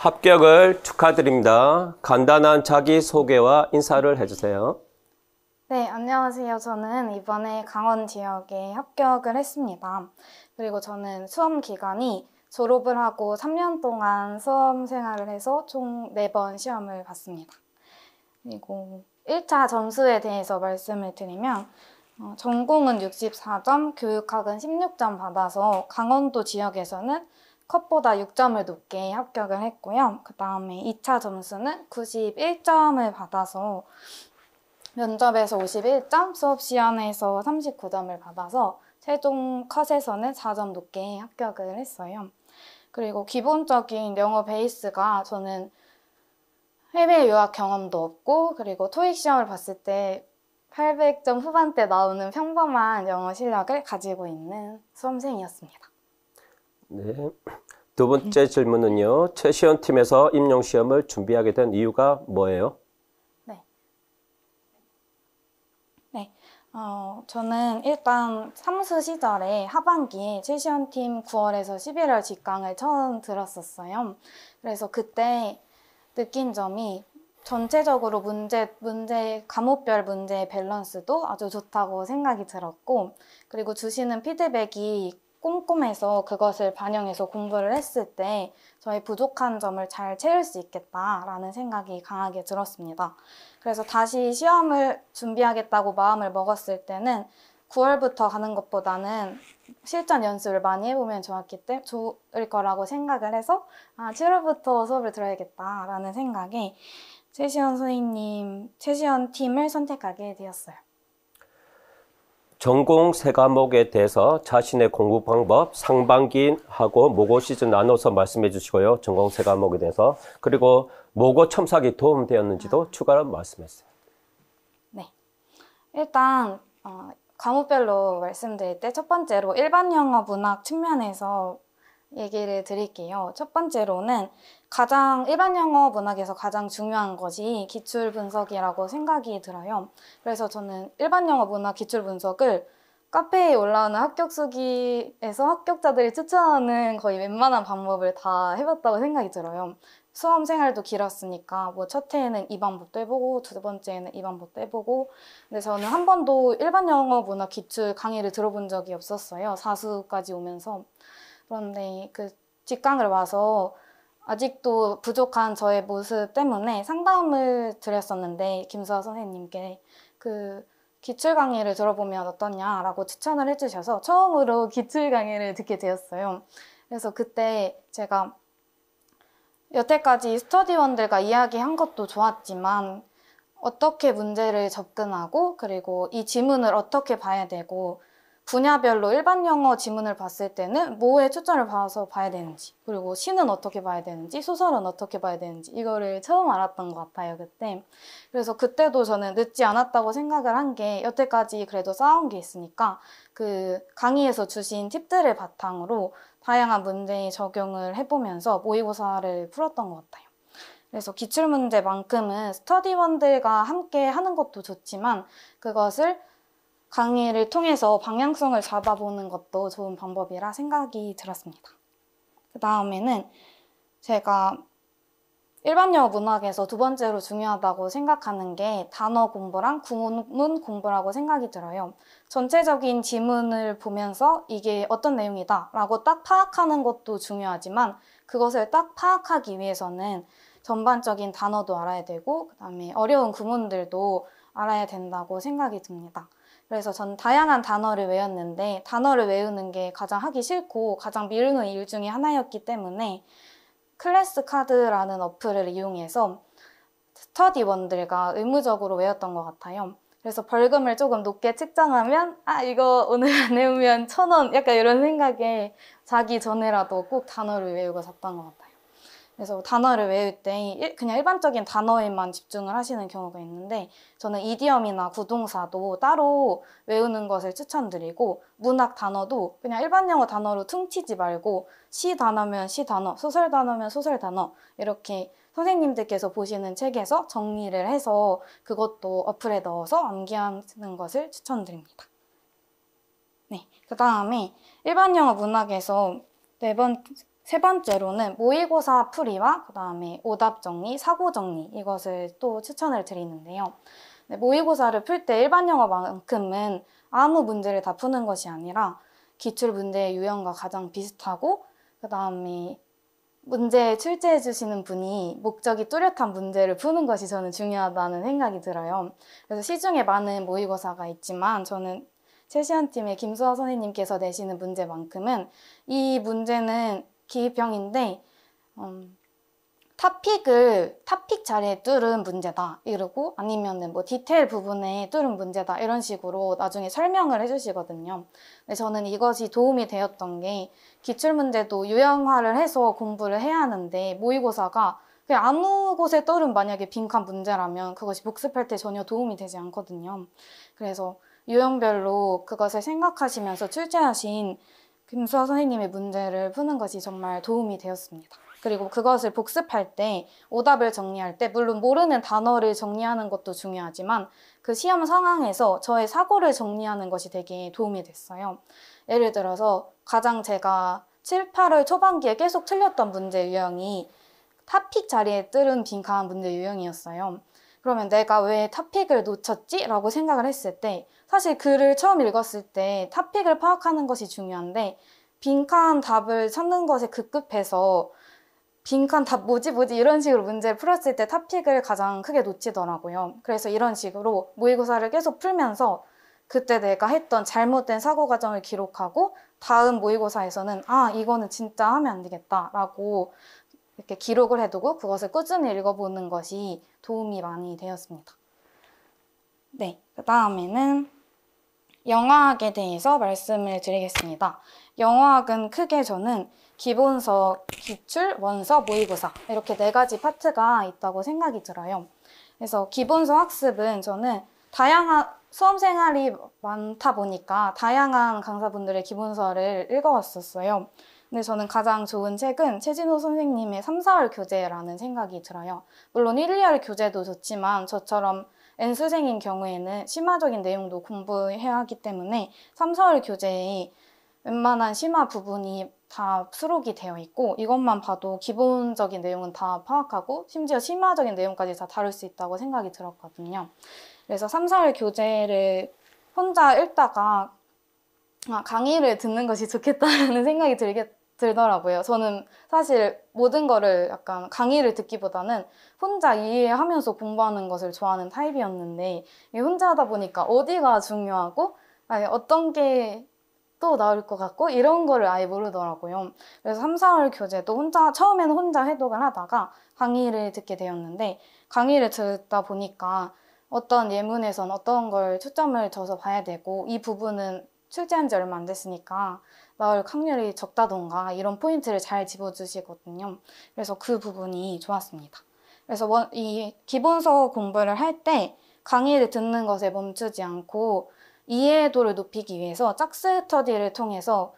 합격을 축하드립니다. 간단한 자기소개와 인사를 해주세요. 네, 안녕하세요. 저는 이번에 강원 지역에 합격을 했습니다. 그리고 저는 수험 기간이 졸업을 하고 3년 동안 수험 생활을 해서 총 4번 시험을 봤습니다. 그리고 1차 점수에 대해서 말씀을 드리면 전공은 64점, 교육학은 16점 받아서 강원도 지역에서는 컷보다 6점을 높게 합격을 했고요. 그 다음에 2차 점수는 91점을 받아서 면접에서 51점, 수업시험에서 39점을 받아서 최종 컷에서는 4점 높게 합격을 했어요. 그리고 기본적인 영어 베이스가 저는 해외 유학 경험도 없고 그리고 토익 시험을 봤을 때 800점 후반대 나오는 평범한 영어 실력을 가지고 있는 수험생이었습니다. 네. 두 번째 질문은요. 최시연팀에서 임용시험을 준비하게 된 이유가 뭐예요? 저는 일단 사무소 시절에 하반기에 최시연팀 9월에서 11월 직강을 처음 들었었어요. 그래서 그때 느낀 점이 전체적으로 과목별 문제의 밸런스도 아주 좋다고 생각이 들었고, 그리고 주시는 피드백이 꼼꼼해서 그것을 반영해서 공부를 했을 때 저의 부족한 점을 잘 채울 수 있겠다라는 생각이 강하게 들었습니다. 그래서 다시 시험을 준비하겠다고 마음을 먹었을 때는 9월부터 가는 것보다는 실전 연습을 많이 해보면 좋을 거라고 생각을 해서 7월부터 수업을 들어야겠다라는 생각에 최시연 팀을 선택하게 되었어요. 전공 3과목에 대해서 자신의 공부 방법 상반기하고 모고 시즌 나눠서 말씀해 주시고요. 전공 3과목에 대해서. 그리고 모고 첨삭이 도움되었는지도 추가로 말씀해주세요. 네. 일단 과목별로 말씀드릴 때 첫 번째로 일반 영어 문학 측면에서 얘기를 드릴게요. 첫 번째로는 일반 영어 문학에서 가장 중요한 것이 기출 분석이라고 생각이 들어요. 그래서 저는 일반 영어 문학 기출 분석을 카페에 올라오는 합격 수기에서 합격자들이 추천하는 거의 웬만한 방법을 다 해봤다고 생각이 들어요. 수험 생활도 길었으니까 첫 해에는 이 방법도 해보고 두 번째에는 이 방법도 해보고, 근데 저는 한 번도 일반 영어 문학 기출 강의를 들어본 적이 없었어요. 사수까지 오면서. 그런데 그 직강을 와서 아직도 부족한 저의 모습 때문에 상담을 드렸었는데 김수아 선생님께 그 기출 강의를 들어보면 어떠냐라고 추천을 해주셔서 처음으로 기출 강의를 듣게 되었어요. 그래서 그때 제가 여태까지 스터디원들과 이야기한 것도 좋았지만 어떻게 문제를 접근하고 그리고 이 지문을 어떻게 봐야 되고 분야별로 일반 영어 지문을 봤을 때는 뭐에 초점을 봐서 봐야 되는지, 그리고 시는 어떻게 봐야 되는지, 소설은 어떻게 봐야 되는지 이거를 처음 알았던 것 같아요, 그때. 그래서 그때도 저는 늦지 않았다고 생각을 한 게 여태까지 그래도 쌓아온 게 있으니까 그 강의에서 주신 팁들을 바탕으로 다양한 문제에 적용을 해보면서 모의고사를 풀었던 것 같아요. 그래서 기출문제만큼은 스터디원들과 함께 하는 것도 좋지만 그것을 강의를 통해서 방향성을 잡아보는 것도 좋은 방법이라 생각이 들었습니다. 그 다음에는 제가 일반 영어 문학에서 두 번째로 중요하다고 생각하는 게 단어 공부랑 구문 공부라고 생각이 들어요. 전체적인 지문을 보면서 이게 어떤 내용이다 라고 딱 파악하는 것도 중요하지만 그것을 딱 파악하기 위해서는 전반적인 단어도 알아야 되고 그 다음에 어려운 구문들도 알아야 된다고 생각이 듭니다. 그래서 전 다양한 단어를 외웠는데 단어를 외우는 게 가장 하기 싫고 가장 미루는 일 중에 하나였기 때문에 클래스 카드라는 어플을 이용해서 스터디원들과 의무적으로 외웠던 것 같아요. 그래서 벌금을 조금 높게 책정하면 이거 오늘 안 외우면 1,000원 약간 이런 생각에 자기 전에라도 꼭 단어를 외우고 잤던 것 같아요. 그래서 단어를 외울 때 그냥 일반적인 단어에만 집중을 하시는 경우가 있는데 저는 이디엄이나 구동사도 따로 외우는 것을 추천드리고 문학 단어도 그냥 일반 영어 단어로 퉁치지 말고 시 단어면 시 단어, 소설 단어면 소설 단어 이렇게 선생님들께서 보시는 책에서 정리를 해서 그것도 어플에 넣어서 암기하는 것을 추천드립니다. 네, 그 다음에 일반 영어 문학에서 세 번째로는 모의고사 풀이와 그 다음에 오답 정리, 사고 정리 이것을 또 추천을 드리는데요. 네, 모의고사를 풀 때 일반 영어만큼은 아무 문제를 다 푸는 것이 아니라 기출 문제의 유형과 가장 비슷하고 그 다음에 문제 출제해 주시는 분이 목적이 뚜렷한 문제를 푸는 것이 저는 중요하다는 생각이 들어요. 그래서 시중에 많은 모의고사가 있지만 저는 최시연팀의 김수아 선생님께서 내시는 문제만큼은 이 문제는 기입형인데 타픽 자리에 뚫은 문제다 이러고 아니면은 뭐 디테일 부분에 뚫은 문제다 이런 식으로 나중에 설명을 해주시거든요. 근데 저는 이것이 도움이 되었던 게 기출문제도 유형화를 해서 공부를 해야 하는데 모의고사가 그냥 아무 곳에 뚫은 만약에 빈칸 문제라면 그것이 복습할 때 전혀 도움이 되지 않거든요. 그래서 유형별로 그것을 생각하시면서 출제하신 김수아 선생님의 문제를 푸는 것이 정말 도움이 되었습니다. 그리고 그것을 복습할 때 오답을 정리할 때 물론 모르는 단어를 정리하는 것도 중요하지만 그 시험 상황에서 저의 사고를 정리하는 것이 되게 도움이 됐어요. 예를 들어서 가장 제가 7, 8월 초반기에 계속 틀렸던 문제 유형이 타픽 자리에 뚫은 빈칸 문제 유형이었어요. 그러면 내가 왜 타픽을 놓쳤지? 라고 생각을 했을 때 사실 글을 처음 읽었을 때 타픽을 파악하는 것이 중요한데 빈칸 답을 찾는 것에 급급해서 빈칸 답 뭐지 이런 식으로 문제를 풀었을 때 타픽을 가장 크게 놓치더라고요. 그래서 이런 식으로 모의고사를 계속 풀면서 그때 내가 했던 잘못된 사고 과정을 기록하고 다음 모의고사에서는 아 이거는 진짜 하면 안 되겠다라고 이렇게 기록을 해두고 그것을 꾸준히 읽어보는 것이 도움이 많이 되었습니다. 네, 그 다음에는 영어학에 대해서 말씀을 드리겠습니다. 영어학은 크게 저는 기본서, 기출, 원서, 모의고사 이렇게 4가지 파트가 있다고 생각이 들어요. 그래서 기본서 학습은 저는 다양한 수험 생활이 많다 보니까 다양한 강사분들의 기본서를 읽어왔었어요. 근데 저는 가장 좋은 책은 최진호 선생님의 3, 4월 교재라는 생각이 들어요. 물론 1, 2월 교재도 좋지만 저처럼 N수생인 경우에는 심화적인 내용도 공부해야 하기 때문에 3, 4월 교재에 웬만한 심화 부분이 다 수록이 되어 있고 이것만 봐도 기본적인 내용은 다 파악하고 심지어 심화적인 내용까지 다 다룰 수 있다고 생각이 들었거든요. 그래서 3, 4월 교재를 혼자 읽다가 강의를 듣는 것이 좋겠다는 생각이 들더라고요. 저는 사실 모든 거를 약간 강의를 듣기보다는 혼자 이해하면서 공부하는 것을 좋아하는 타입이었는데 혼자 하다 보니까 어디가 중요하고 어떤 게 또 나올 것 같고 이런 거를 아예 모르더라고요. 그래서 3, 4월 교재도 처음에는 혼자 해독을 하다가 강의를 듣게 되었는데 강의를 듣다 보니까 어떤 예문에선 어떤 걸 초점을 둬서 봐야 되고 이 부분은 출제한 지 얼마 안 됐으니까 나올 확률이 적다던가 이런 포인트를 잘 집어주시거든요. 그래서 그 부분이 좋았습니다. 그래서 이 기본서 공부를 할 때 강의를 듣는 것에 멈추지 않고 이해도를 높이기 위해서 짝스터디를 통해서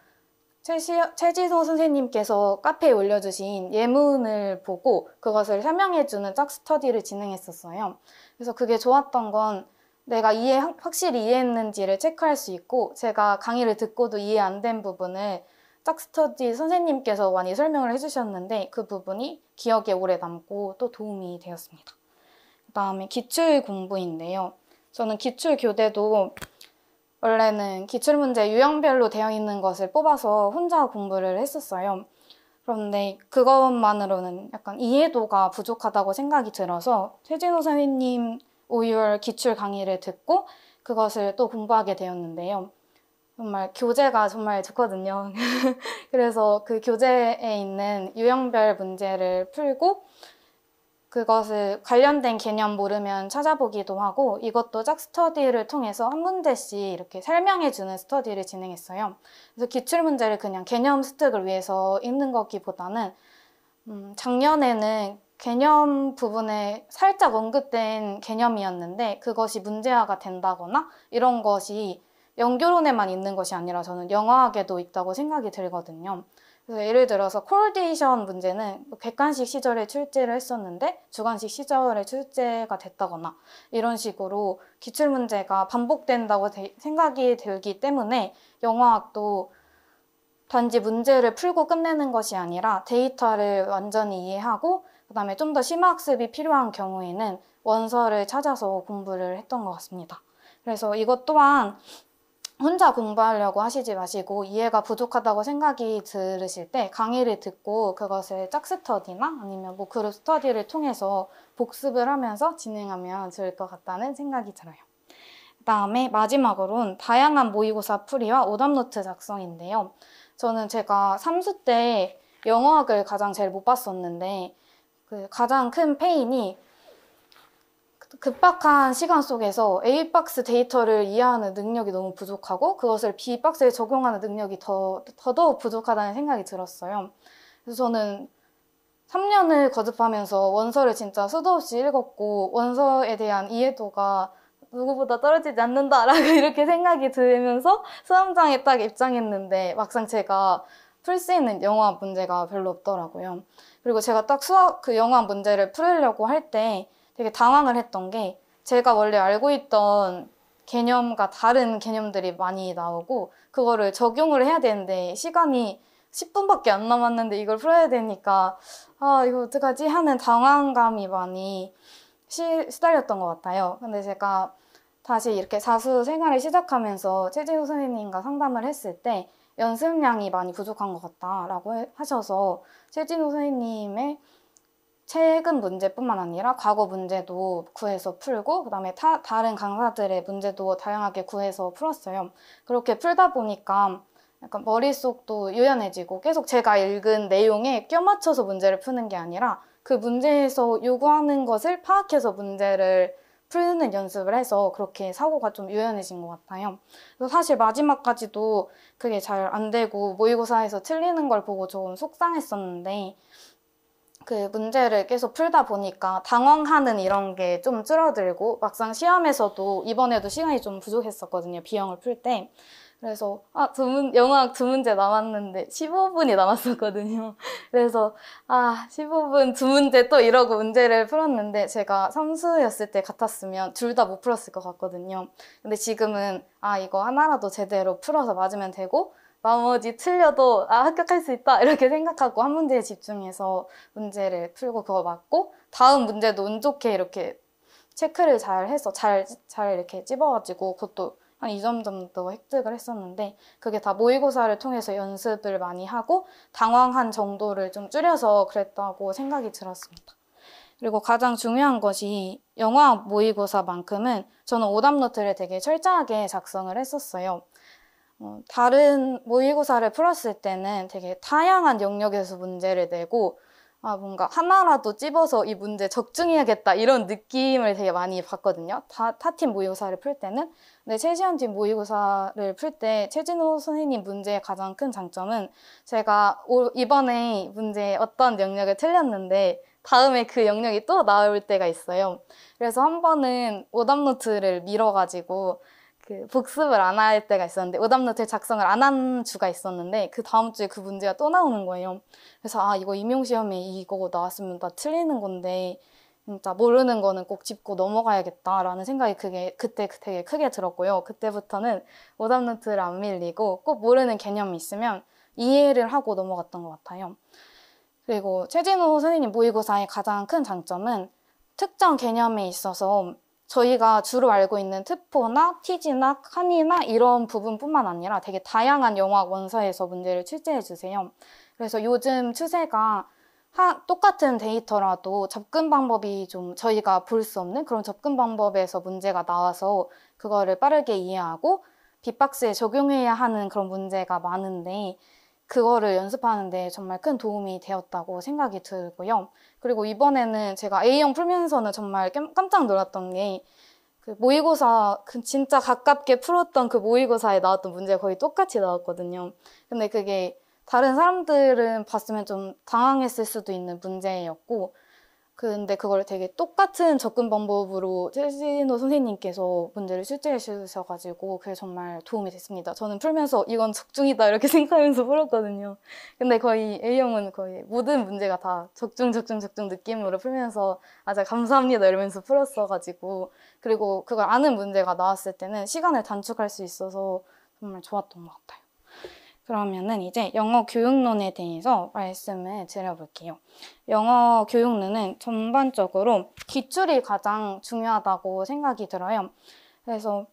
최지소 선생님께서 카페에 올려주신 예문을 보고 그것을 설명해주는 짝스터디를 진행했었어요. 그래서 그게 좋았던 건 내가 확실히 이해했는지를 체크할 수 있고 제가 강의를 듣고도 이해 안 된 부분을 짝스터디 선생님께서 많이 설명을 해주셨는데 그 부분이 기억에 오래 남고 또 도움이 되었습니다. 그 다음에 기출 공부인데요. 저는 기출 교대도 원래는 기출문제 유형별로 되어 있는 것을 뽑아서 혼자 공부를 했었어요. 그런데 그것만으로는 약간 이해도가 부족하다고 생각이 들어서 최진호 선생님 5월 기출 강의를 듣고 그것을 또 공부하게 되었는데요. 정말 교재가 정말 좋거든요. 그래서 그 교재에 있는 유형별 문제를 풀고 그것을 관련된 개념 모르면 찾아보기도 하고 이것도 짝스터디를 통해서 한 문제씩 이렇게 설명해주는 스터디를 진행했어요. 그래서 기출문제를 그냥 개념 습득을 위해서 읽는 것보다는 작년에는 개념 부분에 살짝 언급된 개념이었는데 그것이 문제화가 된다거나 이런 것이 연교론에만 있는 것이 아니라 저는 영어학에도 있다고 생각이 들거든요. 그래서 예를 들어서 코디네이션 문제는 객관식 시절에 출제를 했었는데 주관식 시절에 출제가 됐다거나 이런 식으로 기출문제가 반복된다고 생각이 들기 때문에 영어학도 단지 문제를 풀고 끝내는 것이 아니라 데이터를 완전히 이해하고 그다음에 좀 더 심화학습이 필요한 경우에는 원서를 찾아서 공부를 했던 것 같습니다. 그래서 이것 또한 혼자 공부하려고 하시지 마시고 이해가 부족하다고 생각이 들으실 때 강의를 듣고 그것을 짝스터디나 아니면 뭐 그룹 스터디를 통해서 복습을 하면서 진행하면 좋을 것 같다는 생각이 들어요. 그다음에 마지막으로는 다양한 모의고사 풀이와 오답노트 작성인데요. 저는 제가 3수 때 영어학을 가장 제일 못 봤었는데 그 가장 큰 페인이 급박한 시간 속에서 A박스 데이터를 이해하는 능력이 너무 부족하고 그것을 B박스에 적용하는 능력이 더더욱 부족하다는 생각이 들었어요. 그래서 저는 3년을 거듭하면서 원서를 진짜 수도 없이 읽었고 원서에 대한 이해도가 누구보다 떨어지지 않는다라고 이렇게 생각이 들면서 수험장에 딱 입장했는데 막상 제가 풀 수 있는 영어학 문제가 별로 없더라고요. 그리고 제가 딱 그 영어학 문제를 풀으려고 할 때 되게 당황을 했던 게 제가 원래 알고 있던 개념과 다른 개념들이 많이 나오고 그거를 적용을 해야 되는데 시간이 10분밖에 안 남았는데 이걸 풀어야 되니까 아 이거 어떡하지 하는 당황감이 많이 시달렸던 것 같아요. 근데 제가 다시 이렇게 사수 생활을 시작하면서 최진우 선생님과 상담을 했을 때 연습량이 많이 부족한 것 같다라고 하셔서 최진우 선생님의 최근 문제뿐만 아니라 과거 문제도 구해서 풀고 그다음에 다른 강사들의 문제도 다양하게 구해서 풀었어요. 그렇게 풀다 보니까 약간 머릿속도 유연해지고 계속 제가 읽은 내용에 껴맞춰서 문제를 푸는 게 아니라 그 문제에서 요구하는 것을 파악해서 문제를 푸는 연습을 해서 그렇게 사고가 좀 유연해진 것 같아요. 그래서 사실 마지막까지도 그게 잘 안 되고 모의고사에서 틀리는 걸 보고 좀 속상했었는데 그 문제를 계속 풀다 보니까 당황하는 이런 게 좀 줄어들고 막상 시험에서도 이번에도 시간이 좀 부족했었거든요. B형을 풀 때. 그래서 영어학 2문제 남았는데 15분이 남았었거든요. 그래서 15분 2문제 또 이러고 문제를 풀었는데 제가 삼수였을 때 같았으면 둘 다 못 풀었을 것 같거든요. 근데 지금은 이거 하나라도 제대로 풀어서 맞으면 되고 나머지 틀려도 합격할 수 있다 이렇게 생각하고 한 문제에 집중해서 문제를 풀고 그거 맞고 다음 문제도 운 좋게 이렇게 체크를 잘 해서 잘 이렇게 찝어가지고 그것도 한 2점 정도 획득을 했었는데 그게 다 모의고사를 통해서 연습을 많이 하고 당황한 정도를 좀 줄여서 그랬다고 생각이 들었습니다. 그리고 가장 중요한 것이 영어학 모의고사만큼은 저는 오답노트를 되게 철저하게 작성을 했었어요. 다른 모의고사를 풀었을 때는 되게 다양한 영역에서 문제를 내고 뭔가 하나라도 찝어서 이 문제 적중해야겠다 이런 느낌을 되게 많이 받거든요. 타팀 모의고사를 풀 때는. 근데 최시연팀 모의고사를 풀 때 최진호 선생님 문제의 가장 큰 장점은 제가 이번에 문제 어떤 영역을 틀렸는데 다음에 그 영역이 또 나올 때가 있어요. 그래서 한 번은 오답노트를 밀어가지고 그 복습을 안 할 때가 있었는데 오답노트 작성을 안 한 주가 있었는데 그 다음 주에 그 문제가 또 나오는 거예요. 그래서 이거 임용시험에 이거 나왔으면 나 틀리는 건데 진짜 모르는 거는 꼭 짚고 넘어가야겠다라는 생각이 그때 되게 크게 들었고요. 그때부터는 오답노트를 안 밀리고 꼭 모르는 개념이 있으면 이해를 하고 넘어갔던 것 같아요. 그리고 최진호 선생님 모의고사의 가장 큰 장점은 특정 개념에 있어서 저희가 주로 알고 있는 트포나 티지나 칸이나 이런 부분뿐만 아니라 되게 다양한 영어학 원서에서 문제를 출제해 주세요. 그래서 요즘 추세가 똑같은 데이터라도 접근 방법이 좀 저희가 볼 수 없는 그런 접근 방법에서 문제가 나와서 그거를 빠르게 이해하고 빅박스에 적용해야 하는 그런 문제가 많은데 그거를 연습하는데 정말 큰 도움이 되었다고 생각이 들고요. 그리고 이번에는 제가 A형 풀면서는 정말 깜짝 놀랐던 게 그 모의고사 진짜 가깝게 풀었던 그 모의고사에 나왔던 문제가 거의 똑같이 나왔거든요. 근데 그게 다른 사람들은 봤으면 좀 당황했을 수도 있는 문제였고 근데 그걸 되게 똑같은 접근 방법으로 최진호 선생님께서 문제를 출제해 주셔가지고 그게 정말 도움이 됐습니다. 저는 풀면서 이건 적중이다 이렇게 생각하면서 풀었거든요. 근데 거의 A형은 거의 모든 문제가 다 적중 느낌으로 풀면서 진짜 감사합니다 이러면서 풀었어가지고 그리고 그걸 아는 문제가 나왔을 때는 시간을 단축할 수 있어서 정말 좋았던 것 같아요. 그러면은 이제 영어 교육론에 대해서 말씀을 드려볼게요. 영어 교육론은 전반적으로 기출이 가장 중요하다고 생각이 들어요. 그래서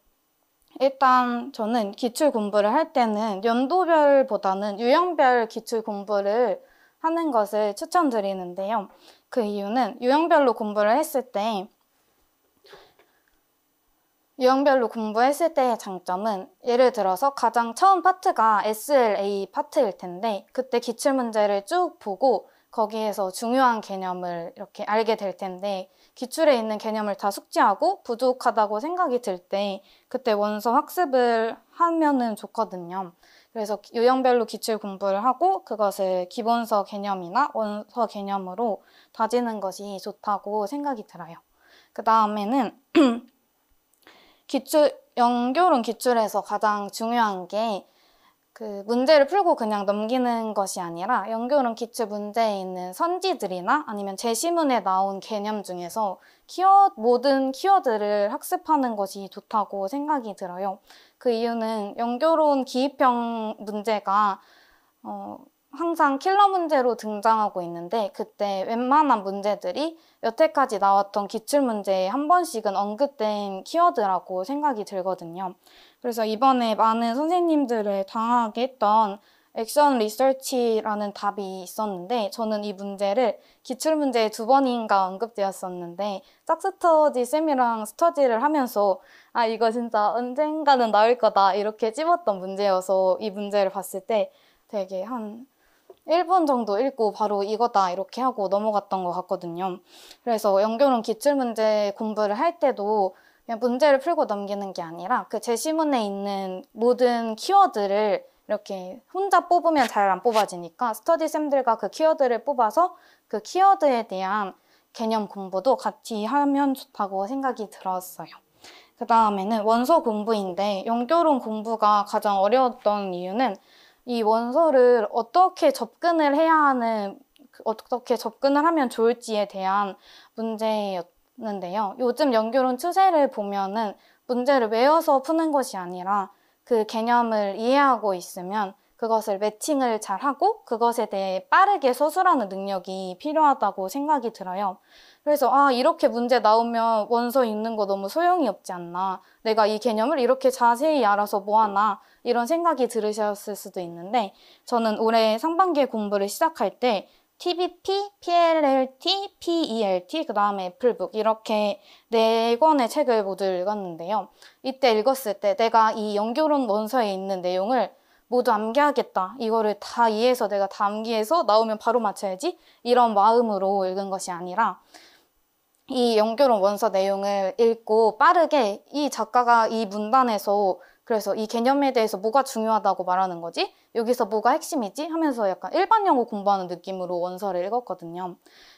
일단 저는 기출 공부를 할 때는 연도별보다는 유형별 기출 공부를 하는 것을 추천드리는데요. 그 이유는 유형별로 공부를 했을 때 유형별로 공부했을 때의 장점은 예를 들어서 가장 처음 파트가 SLA 파트일 텐데 그때 기출문제를 쭉 보고 거기에서 중요한 개념을 이렇게 알게 될 텐데 기출에 있는 개념을 다 숙지하고 부족하다고 생각이 들 때 그때 원서 학습을 하면은 좋거든요. 그래서 유형별로 기출 공부를 하고 그것을 기본서 개념이나 원서 개념으로 다지는 것이 좋다고 생각이 들어요. 그 다음에는 연교론 기출에서 가장 중요한 게 그 문제를 풀고 그냥 넘기는 것이 아니라 연교론 기출 문제에 있는 선지들이나 아니면 제시문에 나온 개념 중에서 모든 키워드를 학습하는 것이 좋다고 생각이 들어요. 그 이유는 연교론 기입형 문제가 항상 킬러 문제로 등장하고 있는데 그때 웬만한 문제들이 여태까지 나왔던 기출문제에 한 번씩은 언급된 키워드라고 생각이 들거든요. 그래서 이번에 많은 선생님들을 당하게 했던 액션 리서치라는 답이 있었는데 저는 이 문제를 기출문제에 2번인가 언급되었었는데 짝스터디 쌤이랑 스터디를 하면서 아 이거 진짜 언젠가는 나올 거다 이렇게 찝었던 문제여서 이 문제를 봤을 때 되게 한 1분 정도 읽고 바로 이거다 이렇게 하고 넘어갔던 것 같거든요. 그래서 연교론 기출문제 공부를 할 때도 그냥 문제를 풀고 넘기는 게 아니라 그 제시문에 있는 모든 키워드를 이렇게 혼자 뽑으면 잘 안 뽑아지니까 스터디쌤들과 그 키워드를 뽑아서 그 키워드에 대한 개념 공부도 같이 하면 좋다고 생각이 들었어요. 그 다음에는 원서 공부인데 연교론 공부가 가장 어려웠던 이유는 이 원서를 어떻게 접근을 해야 하는, 어떻게 접근을 하면 좋을지에 대한 문제였는데요. 요즘 연교론 추세를 보면은 문제를 외워서 푸는 것이 아니라 그 개념을 이해하고 있으면 그것을 매칭을 잘 하고 그것에 대해 빠르게 서술하는 능력이 필요하다고 생각이 들어요. 그래서 아 이렇게 문제 나오면 원서 읽는 거 너무 소용이 없지 않나. 내가 이 개념을 이렇게 자세히 알아서 뭐하나 이런 생각이 들으셨을 수도 있는데 저는 올해 상반기에 공부를 시작할 때 TBP, PLLT, PELT, 그 다음에 애플북 이렇게 4권의 책을 모두 읽었는데요. 이때 읽었을 때 내가 이 연교론 원서에 있는 내용을 모두 암기하겠다. 이거를 다 이해해서 내가 다 암기해서 나오면 바로 맞춰야지. 이런 마음으로 읽은 것이 아니라 이 연교론 원서 내용을 읽고 빠르게 이 작가가 이 문단에서 그래서 이 개념에 대해서 뭐가 중요하다고 말하는 거지? 여기서 뭐가 핵심이지? 하면서 약간 일반 영어 공부하는 느낌으로 원서를 읽었거든요.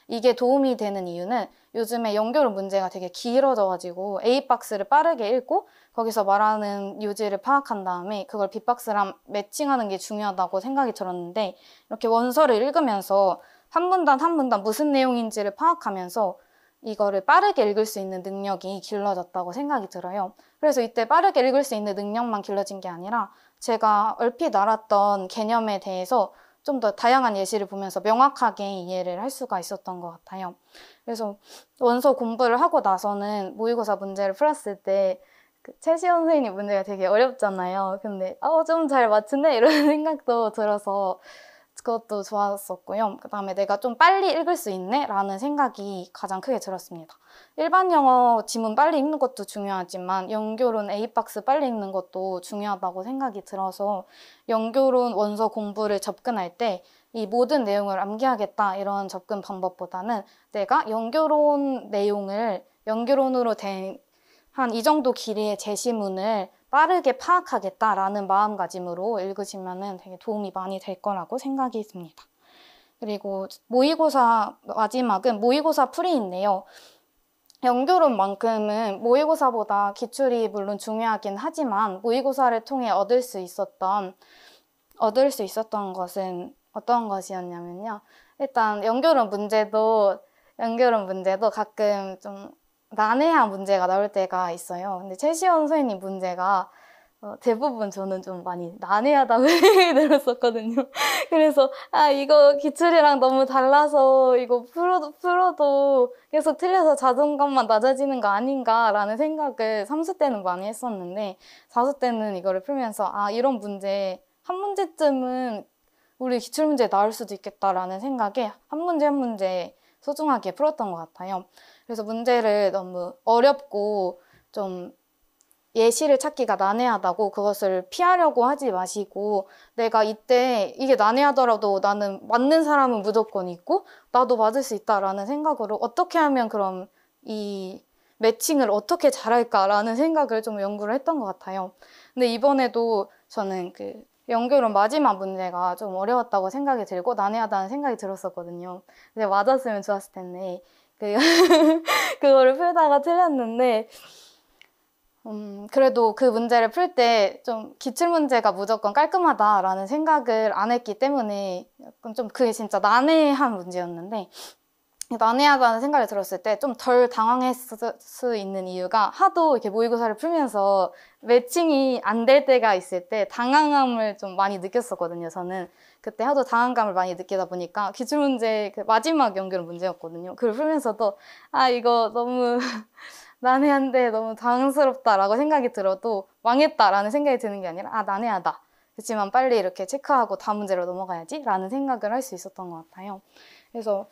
이게 도움이 되는 이유는 요즘에 연교론 문제가 되게 길어져가지고 A박스를 빠르게 읽고 거기서 말하는 요지를 파악한 다음에 그걸 B박스랑 매칭하는 게 중요하다고 생각이 들었는데 이렇게 원서를 읽으면서 한 문단 한 문단 무슨 내용인지를 파악하면서 이거를 빠르게 읽을 수 있는 능력이 길러졌다고 생각이 들어요. 그래서 이때 빠르게 읽을 수 있는 능력만 길러진 게 아니라 제가 얼핏 알았던 개념에 대해서 좀 더 다양한 예시를 보면서 명확하게 이해를 할 수가 있었던 것 같아요. 그래서 원서 공부를 하고 나서는 모의고사 문제를 풀었을 때 그 최시원 선생님 문제가 되게 어렵잖아요. 근데 좀 잘 맞추네 이런 생각도 들어서 그것도 좋았었고요. 그 다음에 내가 좀 빨리 읽을 수 있네? 라는 생각이 가장 크게 들었습니다. 일반 영어 지문 빨리 읽는 것도 중요하지만 연교론 A박스 빨리 읽는 것도 중요하다고 생각이 들어서 연교론 원서 공부를 접근할 때 이 모든 내용을 암기하겠다 이런 접근 방법보다는 내가 연교론 내용을 연교론으로 된 한 이 정도 길이의 제시문을 빠르게 파악하겠다라는 마음가짐으로 읽으시면 되게 도움이 많이 될 거라고 생각이 듭니다. 그리고 모의고사 마지막은 모의고사 풀이인데요. 연교론만큼은 모의고사보다 기출이 물론 중요하긴 하지만 모의고사를 통해 얻을 수 있었던 것은 어떤 것이었냐면요. 일단 연교론 문제도 가끔 좀 난해한 문제가 나올 때가 있어요. 근데 최시원 선생님 문제가 대부분 저는 좀 많이 난해하다고 들었었거든요. 그래서 이거 기출이랑 너무 달라서 이거 풀어도 계속 틀려서 자존감만 낮아지는 거 아닌가라는 생각을 3수 때는 많이 했었는데 4수 때는 이거를 풀면서 이런 문제 한 문제쯤은 우리 기출문제에 나올 수도 있겠다라는 생각에 한 문제 한 문제 소중하게 풀었던 것 같아요. 그래서 문제를 너무 어렵고 좀 예시를 찾기가 난해하다고 그것을 피하려고 하지 마시고 내가 이때 이게 난해하더라도 나는 맞는 사람은 무조건 있고 나도 맞을 수 있다라는 생각으로 어떻게 하면 그럼 이 매칭을 어떻게 잘할까라는 생각을 좀 연구를 했던 것 같아요. 근데 이번에도 저는 그 연결은 마지막 문제가 좀 어려웠다고 생각이 들고 난해하다는 생각이 들었었거든요. 근데 맞았으면 좋았을 텐데 그거를 풀다가 틀렸는데 그래도 그 문제를 풀 때 좀 기출문제가 무조건 깔끔하다라는 생각을 안 했기 때문에 약간 좀 그게 진짜 난해한 문제였는데 난해하다는 생각을 들었을 때 좀 덜 당황했을 수 있는 이유가 하도 이렇게 모의고사를 풀면서 매칭이 안 될 때가 있을 때 당황함을 좀 많이 느꼈었거든요. 저는 그때 하도 당황감을 많이 느끼다 보니까 기출문제 그 마지막 연결 문제였거든요. 그걸 풀면서도 이거 너무 난해한데 너무 당황스럽다라고 생각이 들어도 망했다라는 생각이 드는 게 아니라 난해하다. 그렇지만 빨리 이렇게 체크하고 다음 문제로 넘어가야지 라는 생각을 할 수 있었던 것 같아요. 그래서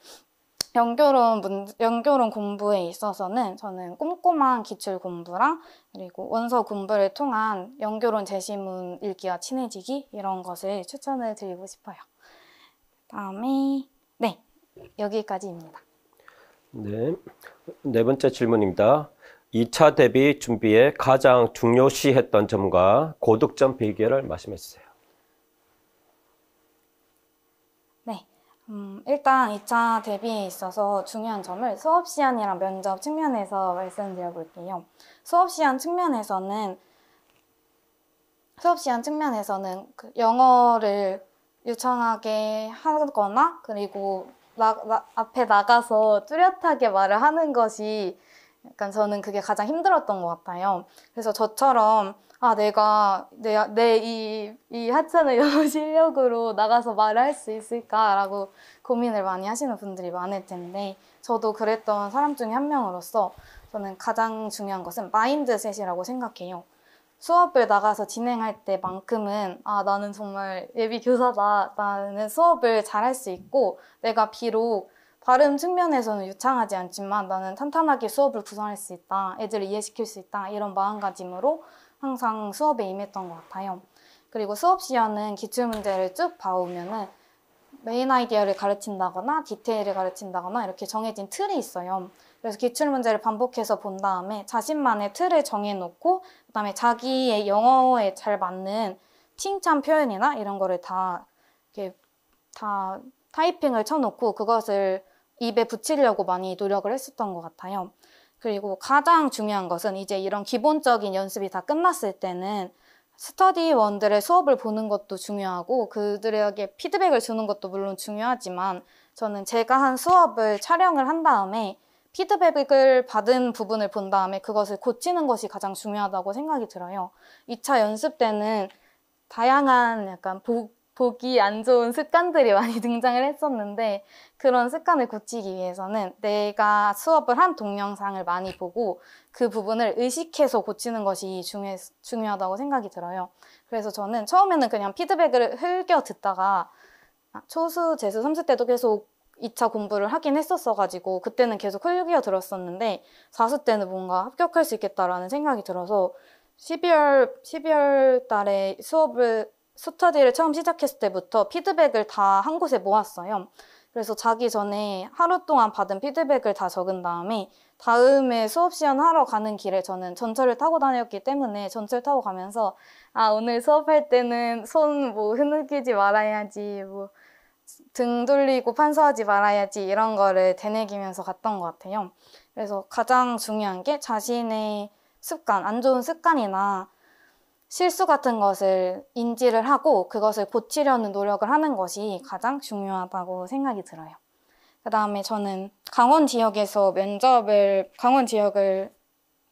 연결론 공부에 있어서는 저는 꼼꼼한 기출 공부랑 그리고 원서 공부를 통한 연결론 제시문 읽기와 친해지기 이런 것을 추천을 드리고 싶어요. 다음에 네, 여기까지입니다. 네. 네 번째 질문입니다. 2차 대비 준비에 가장 중요시했던 점과 고득점 비결을 말씀해 주세요. 네. 일단 2차 대비에 있어서 중요한 점을 수업 시간이랑 면접 측면에서 말씀드려 볼게요. 수업 시간 측면에서는 그 영어를 유창하게 하거나 그리고 앞에 나가서 뚜렷하게 말을 하는 것이 약간 저는 그게 가장 힘들었던 것 같아요. 그래서 저처럼 내가 이 하찮은 영어 실력으로 나가서 말을 할 수 있을까라고 고민을 많이 하시는 분들이 많을 텐데 저도 그랬던 사람 중에 한 명으로서 저는 가장 중요한 것은 마인드셋이라고 생각해요. 수업을 나가서 진행할 때만큼은 나는 정말 예비 교사다. 나는 수업을 잘할 수 있고 내가 비록 발음 측면에서는 유창하지 않지만 나는 탄탄하게 수업을 구성할 수 있다. 애들을 이해시킬 수 있다. 이런 마음가짐으로 항상 수업에 임했던 것 같아요. 그리고 수업 시간은 기출문제를 쭉 봐오면은 메인 아이디어를 가르친다거나 디테일을 가르친다거나 이렇게 정해진 틀이 있어요. 그래서 기출문제를 반복해서 본 다음에 자신만의 틀을 정해놓고 그다음에 자기의 영어에 잘 맞는 칭찬 표현이나 이런 거를 다 타이핑을 쳐놓고 그것을 입에 붙이려고 많이 노력을 했었던 것 같아요. 그리고 가장 중요한 것은 이제 이런 기본적인 연습이 다 끝났을 때는 스터디원들의 수업을 보는 것도 중요하고 그들에게 피드백을 주는 것도 물론 중요하지만 저는 제가 한 수업을 촬영을 한 다음에 피드백을 받은 부분을 본 다음에 그것을 고치는 것이 가장 중요하다고 생각이 들어요. 2차 연습 때는 다양한 약간 보기 안 좋은 습관들이 많이 등장을 했었는데 그런 습관을 고치기 위해서는 내가 수업을 한 동영상을 많이 보고 그 부분을 의식해서 고치는 것이 중요하다고 생각이 들어요. 그래서 저는 처음에는 그냥 피드백을 흘겨 듣다가 초수, 재수, 삼수 때도 계속 2차 공부를 하긴 했었어가지고 그때는 계속 흘겨 들었었는데 4수 때는 뭔가 합격할 수 있겠다라는 생각이 들어서 12월 달에 스터디를 처음 시작했을 때부터 피드백을 다 한 곳에 모았어요. 그래서 자기 전에 하루 동안 받은 피드백을 다 적은 다음에 다음에 수업 시간 하러 가는 길에 저는 전철을 타고 다녔기 때문에 전철 타고 가면서 오늘 수업할 때는 손 흐느끼지 말아야지 등 돌리고 판서하지 말아야지 이런 거를 되새기면서 갔던 것 같아요. 그래서 가장 중요한 게 자신의 습관, 안 좋은 습관이나 실수 같은 것을 인지를 하고 그것을 고치려는 노력을 하는 것이 가장 중요하다고 생각이 들어요. 그 다음에 저는 강원 지역을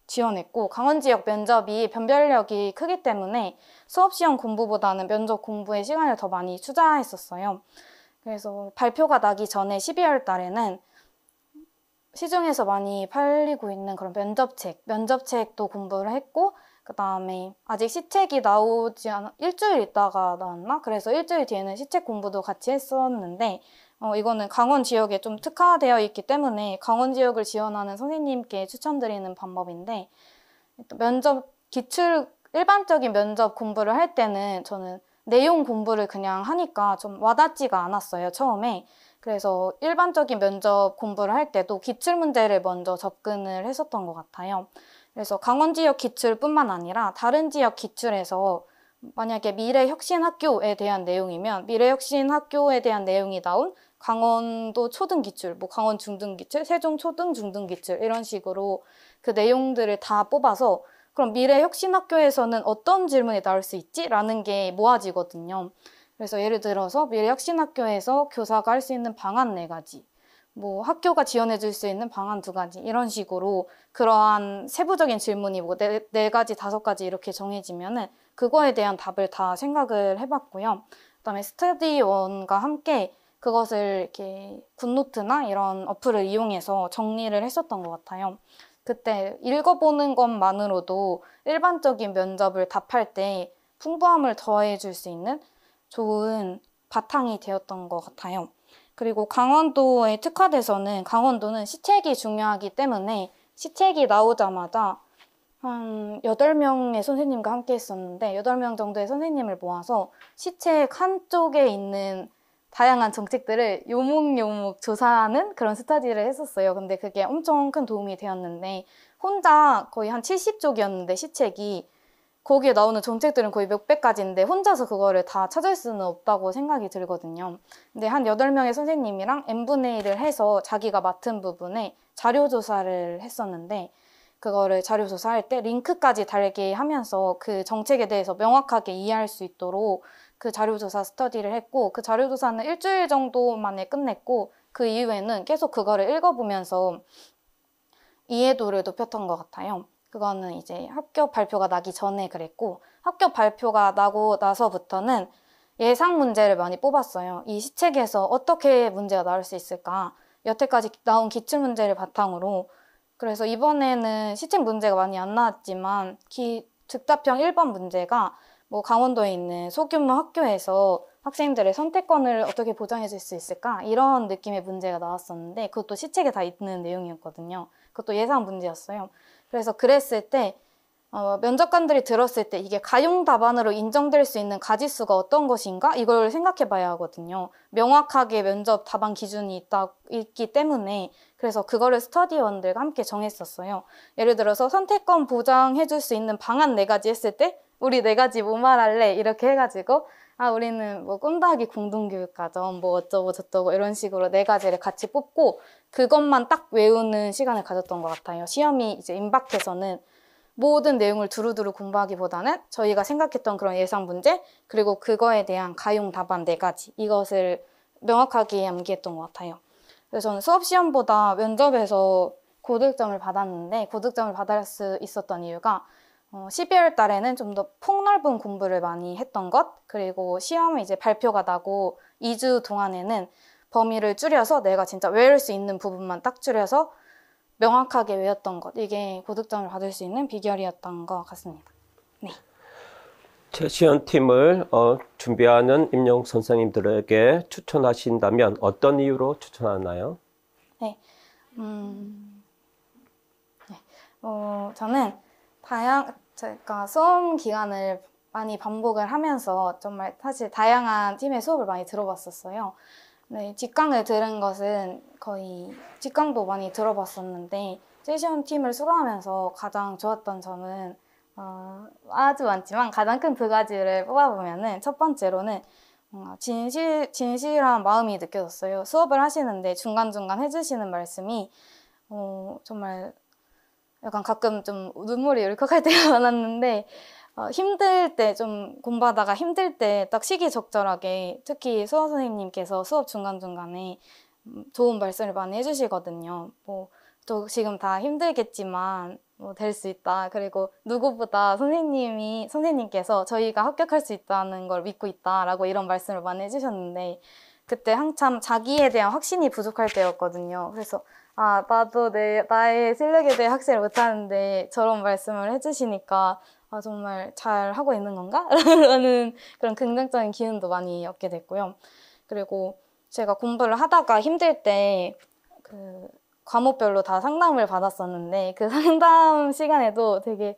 지원했고 강원 지역 면접이 변별력이 크기 때문에 수업 시험 공부보다는 면접 공부에 시간을 더 많이 투자했었어요. 그래서 발표가 나기 전에 12월 달에는 시중에서 많이 팔리고 있는 그런 면접책도 공부를 했고 그 다음에 아직 시책이 나오지 않아 일주일 있다가 나왔나? 그래서 일주일 뒤에는 시책 공부도 같이 했었는데 이거는 강원 지역에 좀 특화되어 있기 때문에 강원 지역을 지원하는 선생님께 추천드리는 방법인데 일반적인 면접 공부를 할 때는 저는 내용 공부를 그냥 하니까 좀 와닿지가 않았어요, 처음에. 그래서 일반적인 면접 공부를 할 때도 기출문제를 먼저 접근을 했었던 것 같아요. 그래서 강원 지역 기출뿐만 아니라 다른 지역 기출에서 만약에 미래혁신학교에 대한 내용이면 미래혁신학교에 대한 내용이 나온 강원도 초등기출, 뭐 강원 중등기출, 세종 초등 중등기출 이런 식으로 그 내용들을 다 뽑아서 그럼 미래혁신학교에서는 어떤 질문이 나올 수 있지? 라는 게 모아지거든요. 그래서 예를 들어서 미래혁신학교에서 교사가 할 수 있는 방안 4가지, 뭐 학교가 지원해 줄 수 있는 방안 2가지 이런 식으로 그러한 세부적인 질문이 뭐 4가지, 5가지 이렇게 정해지면은 그거에 대한 답을 다 생각을 해봤고요. 그다음에 스터디원과 함께 그것을 이렇게 굿노트나 이런 어플을 이용해서 정리를 했었던 것 같아요. 그때 읽어보는 것만으로도 일반적인 면접을 답할 때 풍부함을 더해줄 수 있는 좋은 바탕이 되었던 것 같아요. 그리고 강원도에 특화돼서는 강원도는 시책이 중요하기 때문에 시책이 나오자마자 한 8명의 선생님과 함께 했었는데 8명 정도의 선생님을 모아서 시책 한쪽에 있는 다양한 정책들을 요목요목 조사하는 그런 스터디를 했었어요. 근데 그게 엄청 큰 도움이 되었는데 혼자 거의 한 70쪽이었는데 시책이 거기에 나오는 정책들은 거의 몇백 가지인데 혼자서 그거를 다 찾을 수는 없다고 생각이 들거든요. 근데 한 8명의 선생님이랑 n분의 1을 해서 자기가 맡은 부분에 자료조사를 했었는데 그거를 자료조사할 때 링크까지 달게 하면서 그 정책에 대해서 명확하게 이해할 수 있도록 그 자료조사 스터디를 했고 그 자료조사는 일주일 정도 만에 끝냈고 그 이후에는 계속 그거를 읽어보면서 이해도를 높였던 것 같아요. 그거는 이제 학교 발표가 나기 전에 그랬고 학교 발표가 나고 나서부터는 예상 문제를 많이 뽑았어요. 이 시책에서 어떻게 문제가 나올 수 있을까? 여태까지 나온 기출문제를 바탕으로 그래서 이번에는 시책 문제가 많이 안 나왔지만 즉답형 1번 문제가 뭐 강원도에 있는 소규모 학교에서 학생들의 선택권을 어떻게 보장해 줄 수 있을까? 이런 느낌의 문제가 나왔었는데 그것도 시책에 다 있는 내용이었거든요. 그것도 예상 문제였어요. 그래서 그랬을 때 면접관들이 들었을 때 이게 가용 답안으로 인정될 수 있는 가지수가 어떤 것인가? 이걸 생각해 봐야 하거든요. 명확하게 면접 답안 기준이 있기 때문에 그래서 그거를 스터디원들과 함께 정했었어요. 예를 들어서 선택권 보장해 줄 수 있는 방안 4가지 했을 때 우리 4가지 뭐 말할래? 이렇게 해가지고 우리는 뭐 꿈다하기 공동교육과정 뭐 어쩌고 저쩌고 이런 식으로 4가지를 같이 뽑고 그것만 딱 외우는 시간을 가졌던 것 같아요. 시험이 이제 임박해서는 모든 내용을 두루두루 공부하기보다는 저희가 생각했던 그런 예상 문제 그리고 그거에 대한 가용 답안 4가지 이것을 명확하게 암기했던 것 같아요. 그래서 저는 수업 시험보다 면접에서 고득점을 받았는데 고득점을 받을 수 있었던 이유가 12월 달에는 좀 더 폭넓은 공부를 많이 했던 것 그리고 시험이 이제 발표가 나고 2주 동안에는 범위를 줄여서 내가 진짜 외울 수 있는 부분만 딱 줄여서 명확하게 외웠던 것 이게 고득점을 받을 수 있는 비결이었던 것 같습니다. 네. 시연팀을 준비하는 임용 선생님들에게 추천하신다면 어떤 이유로 추천하나요? 네. 저는 제가 수험 기간을 많이 반복을 하면서 정말 사실 다양한 팀의 수업을 많이 들어봤었어요. 네, 직강을 들은 것은 거의 직강도 많이 들어봤었는데 세션 팀을 수강하면서 가장 좋았던 점은 아주 많지만 가장 큰 2가지를 뽑아보면은 첫 번째로는 진실한 마음이 느껴졌어요. 수업을 하시는데 중간중간 해주시는 말씀이 정말 약간 가끔 좀 눈물이 울컥할 때가 많았는데 힘들 때 좀 공부하다가 힘들 때 딱 시기적절하게 특히 수어 선생님께서 수업 중간중간에 좋은 말씀을 많이 해주시거든요. 뭐 또 지금 다 힘들겠지만 뭐 될 수 있다. 그리고 누구보다 선생님께서 저희가 합격할 수 있다는 걸 믿고 있다라고 이런 말씀을 많이 해주셨는데 그때 한참 자기에 대한 확신이 부족할 때였거든요. 그래서 나도 나의 실력에 대해 확신을 못하는데 저런 말씀을 해주시니까 정말 잘 하고 있는 건가? 라는 그런 긍정적인 기운도 많이 얻게 됐고요. 그리고 제가 공부를 하다가 힘들 때 과목별로 다 상담을 받았었는데 그 상담 시간에도 되게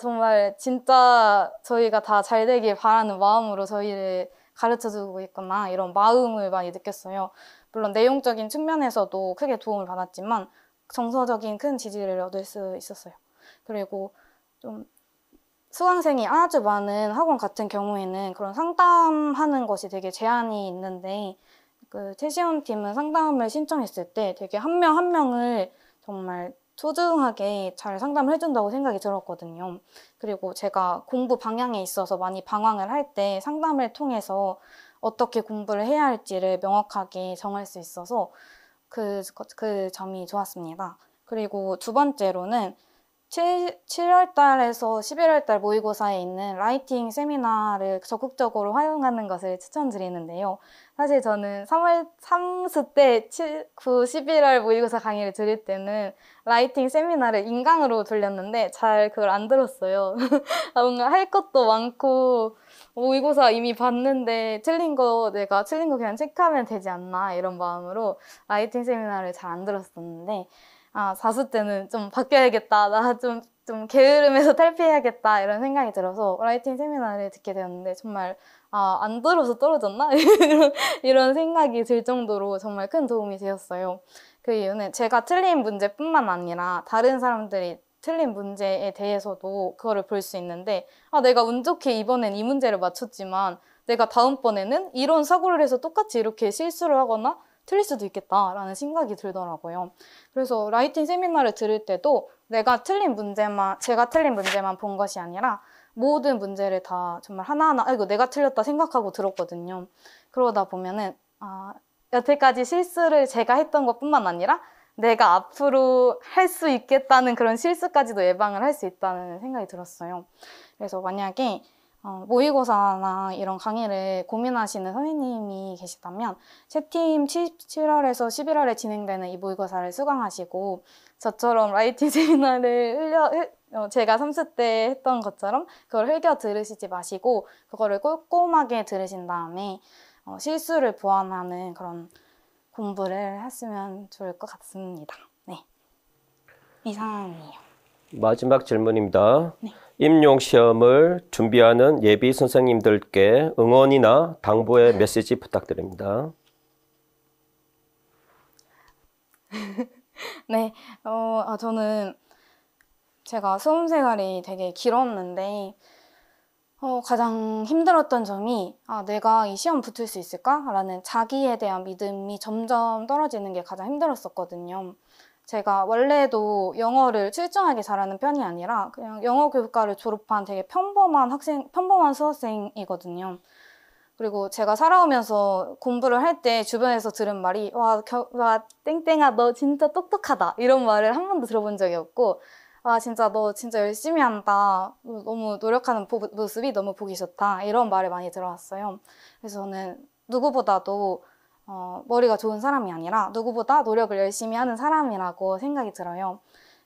정말 진짜 저희가 다 잘 되길 바라는 마음으로 저희를 가르쳐주고 있구나 이런 마음을 많이 느꼈어요. 물론 내용적인 측면에서도 크게 도움을 받았지만 정서적인 큰 지지를 얻을 수 있었어요. 그리고 좀 수강생이 아주 많은 학원 같은 경우에는 그런 상담하는 것이 되게 제한이 있는데 최시원 팀은 상담을 신청했을 때 되게 한 명 한 명을 정말 소중하게 잘 상담을 해준다고 생각이 들었거든요. 그리고 제가 공부 방향에 있어서 많이 방황을 할 때 상담을 통해서 어떻게 공부를 해야 할지를 명확하게 정할 수 있어서 그 점이 좋았습니다. 그리고 두 번째로는 7월 달에서 11월 달 모의고사에 있는 라이팅 세미나를 적극적으로 활용하는 것을 추천드리는데요. 사실 저는 3수 때 9, 11월 모의고사 강의를 들을 때는 라이팅 세미나를 인강으로 돌렸는데 잘 그걸 안 들었어요. 뭔가 할 것도 많고 모의고사 이미 봤는데 내가 틀린 거 그냥 체크하면 되지 않나 이런 마음으로 라이팅 세미나를 잘 안 들었었는데 4수 때는 좀 바뀌어야겠다. 나 좀 게으름에서 탈피해야겠다. 이런 생각이 들어서 라이팅 세미나를 듣게 되었는데 정말 안 들어서 떨어졌나? 이런 생각이 들 정도로 정말 큰 도움이 되었어요. 그 이유는 제가 틀린 문제뿐만 아니라 다른 사람들이 틀린 문제에 대해서도 그거를 볼 수 있는데 내가 운 좋게 이번엔 이 문제를 맞췄지만 내가 다음번에는 이런 사고를 해서 똑같이 이렇게 실수를 하거나 틀릴 수도 있겠다라는 생각이 들더라고요. 그래서 라이팅 세미나를 들을 때도 제가 틀린 문제만 본 것이 아니라 모든 문제를 다 정말 하나하나 이거 내가 틀렸다 생각하고 들었거든요. 그러다 보면은 여태까지 실수를 제가 했던 것뿐만 아니라 내가 앞으로 할 수 있겠다는 그런 실수까지도 예방을 할 수 있다는 생각이 들었어요. 그래서 만약에 모의고사나 이런 강의를 고민하시는 선생님이 계시다면 채팀 7월에서 11월에 진행되는 이 모의고사를 수강하시고 저처럼 라이팅 세미나를 제가 3수 때 했던 것처럼 그걸 흘겨 들으시지 마시고 그거를 꼼꼼하게 들으신 다음에 실수를 보완하는 그런 공부를 했으면 좋을 것 같습니다. 네, 이상이에요. 마지막 질문입니다. 네. 임용 시험을 준비하는 예비 선생님들께 응원이나 당부의 메시지 부탁드립니다. 네, 저는 제가 수험 생활이 되게 길었는데 가장 힘들었던 점이 내가 이 시험 붙을 수 있을까? 라는 자기에 대한 믿음이 점점 떨어지는 게 가장 힘들었었거든요. 제가 원래도 영어를 출중하게 잘하는 편이 아니라 그냥 영어 교육과를 졸업한 되게 평범한 수험생이거든요. 그리고 제가 살아오면서 공부를 할 때 주변에서 들은 말이 와, 땡땡아 너 진짜 똑똑하다 이런 말을 한 번도 들어본 적이 없고 진짜 너 진짜 열심히 한다. 너무 노력하는 모습이 너무 보기 좋다. 이런 말을 많이 들어왔어요. 그래서 저는 누구보다도 머리가 좋은 사람이 아니라 누구보다 노력을 열심히 하는 사람이라고 생각이 들어요.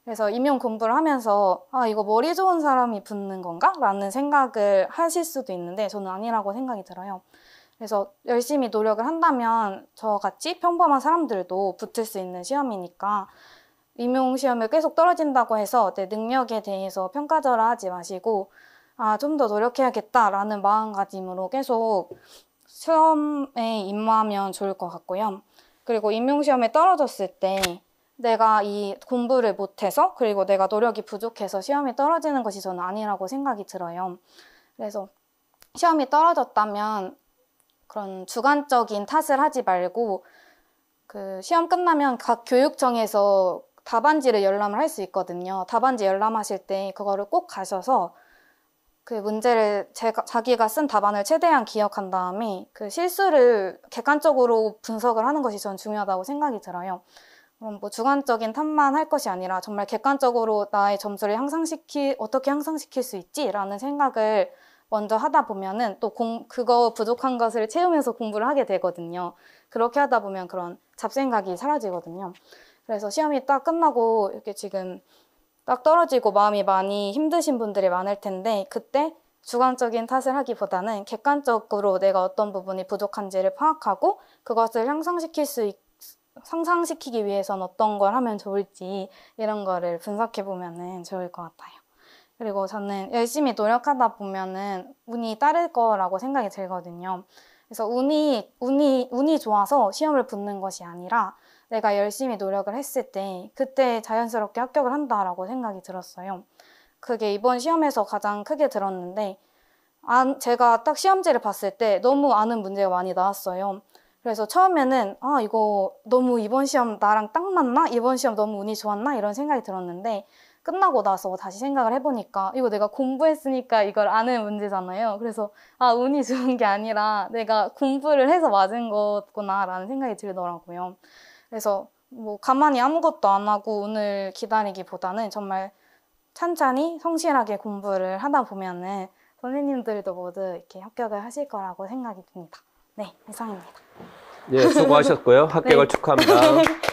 그래서 임용 공부를 하면서 이거 머리 좋은 사람이 붙는 건가? 라는 생각을 하실 수도 있는데 저는 아니라고 생각이 들어요. 그래서 열심히 노력을 한다면 저같이 평범한 사람들도 붙을 수 있는 시험이니까 임용 시험을 계속 떨어진다고 해서 내 능력에 대해서 평가절하하지 마시고 좀 더 노력해야겠다라는 마음가짐으로 계속 시험에 임하면 좋을 것 같고요. 그리고 임용시험에 떨어졌을 때 내가 이 공부를 못해서 그리고 내가 노력이 부족해서 시험이 떨어지는 것이 저는 아니라고 생각이 들어요. 그래서 시험이 떨어졌다면 그런 주관적인 탓을 하지 말고 그 시험 끝나면 각 교육청에서 답안지를 열람을 할 수 있거든요. 답안지 열람하실 때 그거를 꼭 가셔서 그 문제를 자기가 쓴 답안을 최대한 기억한 다음에 그 실수를 객관적으로 분석을 하는 것이 전 중요하다고 생각이 들어요. 그럼 뭐 주관적인 탓만 할 것이 아니라 정말 객관적으로 나의 점수를 어떻게 향상시킬 수 있지라는 생각을 먼저 하다 보면은 또 그거 부족한 것을 채우면서 공부를 하게 되거든요. 그렇게 하다 보면 그런 잡생각이 사라지거든요. 그래서 시험이 딱 끝나고 이렇게 지금 딱 떨어지고 마음이 많이 힘드신 분들이 많을 텐데 그때 주관적인 탓을 하기보다는 객관적으로 내가 어떤 부분이 부족한지를 파악하고 그것을 상상시키기 위해선 어떤 걸 하면 좋을지 이런 거를 분석해 보면은 좋을 것 같아요. 그리고 저는 열심히 노력하다 보면은 운이 따를 거라고 생각이 들거든요. 그래서 운이 좋아서 시험을 붙는 것이 아니라 내가 열심히 노력을 했을 때 그때 자연스럽게 합격을 한다라고 생각이 들었어요. 그게 이번 시험에서 가장 크게 들었는데 제가 딱 시험지를 봤을 때 너무 아는 문제가 많이 나왔어요. 그래서 처음에는 이거 너무 이번 시험 나랑 딱 맞나? 이번 시험 너무 운이 좋았나? 이런 생각이 들었는데 끝나고 나서 다시 생각을 해보니까 이거 내가 공부했으니까 이걸 아는 문제잖아요. 그래서 운이 좋은 게 아니라 내가 공부를 해서 맞은 거구나라는 생각이 들더라고요. 그래서 뭐 가만히 아무것도 안 하고 운을 기다리기보다는 정말 찬찬히 성실하게 공부를 하다 보면은 선생님들도 모두 이렇게 합격을 하실 거라고 생각이 듭니다. 네, 이상입니다. 네, 수고하셨고요. 합격을 네. 축하합니다.